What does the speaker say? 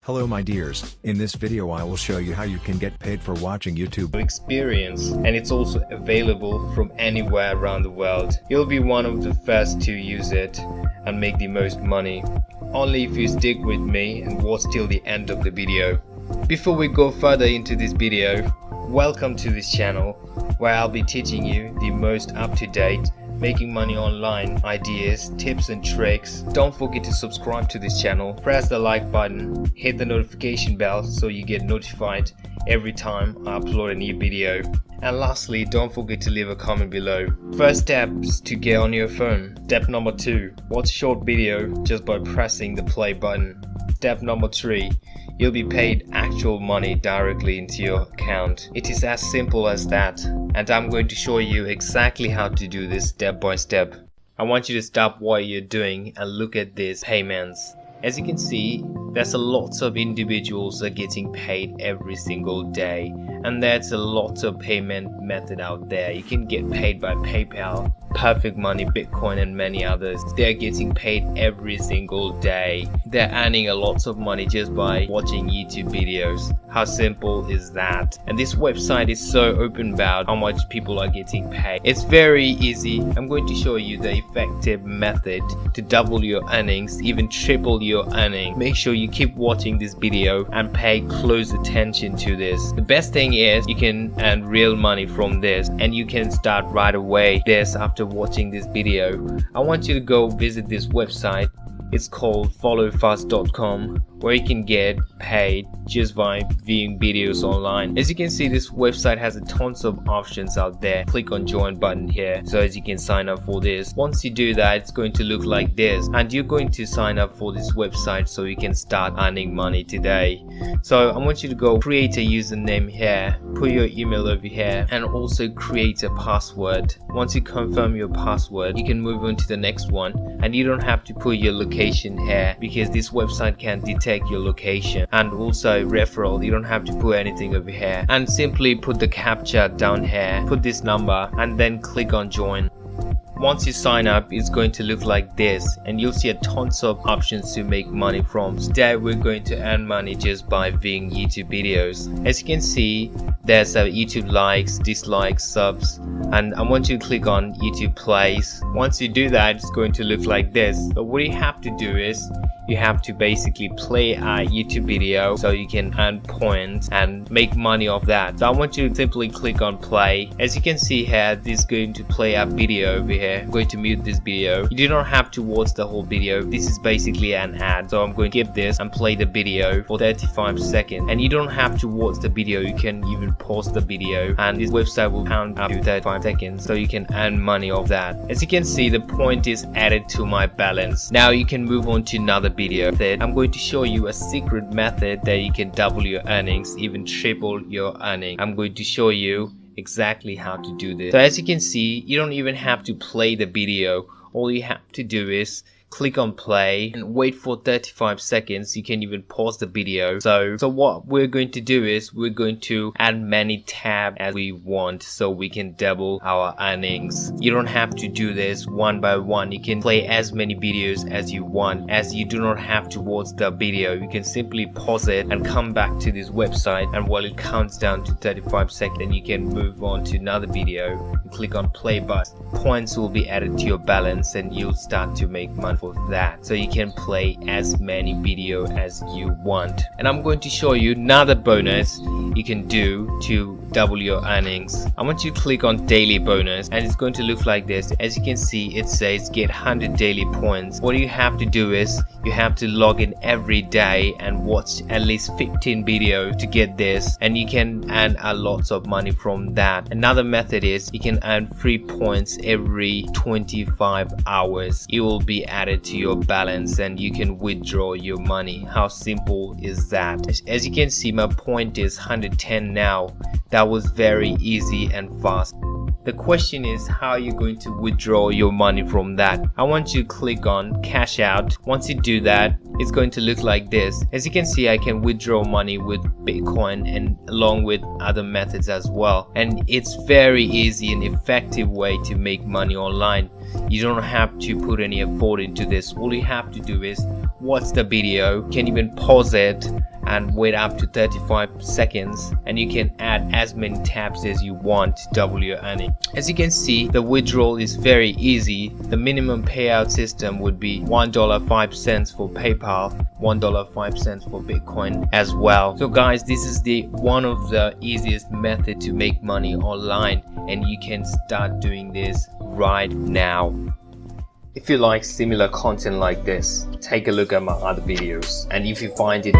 Hello my dears, in this video I will show you how you can get paid for watching YouTube experience, and it's also available from anywhere around the world. You'll be one of the first to use it and make the most money, only if you stick with me and watch till the end of the video. Before we go further into this video, welcome to this channel where I'll be teaching you the most up-to-date making money online ideas, tips and tricks. Don't forget to subscribe to this channel, press the like button, hit the notification bell so you get notified every time I upload a new video. And lastly, don't forget to leave a comment below. First steps to get on your phone. Step number 2, watch short video just by pressing the play button. Step number 3, you'll be paid actual money directly into your account. It is as simple as that, and I'm going to show you exactly how to do this step by step. I want you to stop what you're doing and look at these payments. As you can see, there's a lots of individuals that are getting paid every single day, and there's a lot of payment method out there. You can get paid by PayPal, Perfect Money, Bitcoin and many others. They're getting paid every single day. They're earning a lot of money just by watching YouTube videos. How simple is that? And this website is so open about how much people are getting paid. It's very easy. I'm going to show you the effective method to double your earnings, even triple your earning. Make sure you keep watching this video and pay close attention to this. The best thing is you can earn real money from this, and you can start right away after watching this video. I want you to go visit this website. It's called followfast.com, where you can get paid just by viewing videos online. As you can see, this website has a tons of options out there. Click on join button here so as you can sign up for this. Once you do that, it's going to look like this, and you're going to sign up for this website so you can start earning money today. So I want you to go create a username here, put your email over here, and also create a password. Once you confirm your password, you can move on to the next one, and you don't have to put your location here because this website can detect your location. And also referral, you don't have to put anything over here, and simply put the captcha down here, put this number, and then click on join. Once you sign up, it's going to look like this, and you'll see a tons of options to make money from. Today we're going to earn money just by viewing YouTube videos. As you can see, there's YouTube likes, dislikes, subs, and I want you to click on YouTube plays. Once you do that, it's going to look like this. But what you have to do is you have to basically play a YouTube video so you can earn points and make money off that. So I want you to simply click on play. As you can see here, this is going to play a video over here. I'm going to mute this video. You do not have to watch the whole video. This is basically an ad. So I'm going to skip this and play the video for 35 seconds. And you don't have to watch the video. You can even pause the video, and this website will count up to 35 seconds so you can earn money off that. As you can see, the point is added to my balance. Now you can move on to another video. I'm going to show you a secret method that you can double your earnings, even triple your earning. I'm going to show you exactly how to do this. So as you can see, you don't even have to play the video. All you have to do is click on play and wait for 35 seconds. You can even pause the video. So what we're going to do is we're going to add many tabs as we want so we can double our earnings. You don't have to do this one by one. You can play as many videos as you want, as you do not have to watch the video. You can simply pause it and come back to this website, and while it counts down to 35 seconds, you can move on to another video and click on play button. Points will be added to your balance, and you'll start to make money for that, so you can play as many video as you want. And I'm going to show you another bonus you can do to double your earnings. I want you to click on daily bonus, and it's going to look like this. As you can see, it says get 100 daily points. What you have to do is you have to log in every day and watch at least 15 videos to get this, and you can earn a lot of money from that. Another method is you can earn free points every 25 hours. It will be added to your balance and you can withdraw your money. How simple is that? As you can see, my point is 110 now. That was very easy and fast. The question is how you're going to withdraw your money from that. I want you to click on cash out. Once you do that, it's going to look like this. As you can see, I can withdraw money with Bitcoin and along with other methods as well. And it's very easy and effective way to make money online. You don't have to put any effort into this. All you have to do is watch the video. You can even pause it and wait up to 35 seconds, and you can add as many taps as you want to double your earning. As you can see, the withdrawal is very easy. The minimum payout system would be $1.05 for PayPal, $1.05 for Bitcoin as well. So guys, this is the one of the easiest method to make money online, and you can start doing this right now. If you like similar content like this, take a look at my other videos, and if you find it